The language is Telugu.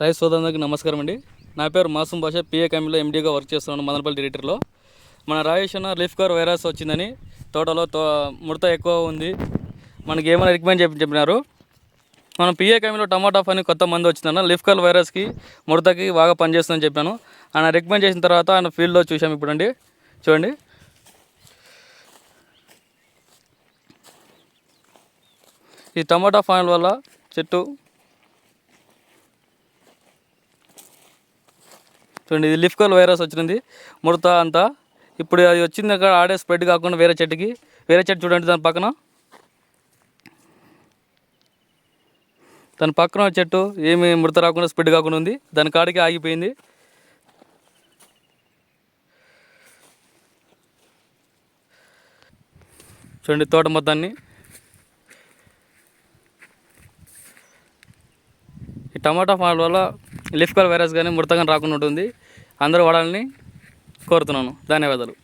రైతు సోదరులందరికీ నమస్కారం అండి. నా పేరు మాసూమ్ బాషా, పిఏ కంపెనీలో ఎండీగా వర్క్ చేస్తున్నాను మదనపల్లి డైరెక్టర్లో. మన రాజేష్ లీఫ్ కవర్ వైరస్ వచ్చిందని తోటలో ముడత ఎక్కువ ఉంది, మనకి ఏమైనా రికమెండ్ చెప్పినారు. మనం పిఏ కంపెనీలో టమాటా అని కొత్త మందు వచ్చిందన్న లీఫ్ కవర్ వైరస్కి ముడతకి బాగా పనిచేస్తుందని చెప్పాను. ఆయన రికమెండ్ చేసిన తర్వాత ఆయన ఫీల్డ్లో చూసాము. ఇప్పుడు చూడండి, ఈ టమాటా ఫాయిల్ వల్ల చెట్టు చూడండి, ఇది లీఫ్ కవర్ వైరస్ వచ్చింది ముడత అంతా. ఇప్పుడు అది వచ్చింది అక్కడ ఆడే స్ప్రెడ్ కాకుండా వేరే చెట్టు చూడండి, దాని పక్కన చెట్టు ఏమి ముడత రాకుండా స్ప్రెడ్ కాకుండా ఉంది, దాని కాడికి ఆగిపోయింది. చూడండి తోట మొత్తాన్ని. ఈ టమాటా ఫాల్ వల్ల లీఫ్ కవర్ వైరస్ కానీ ముడత కానీ రాకుండా ఉంటుంది. అందరూ వాడాలని కోరుతున్నాను. ధన్యవాదాలు.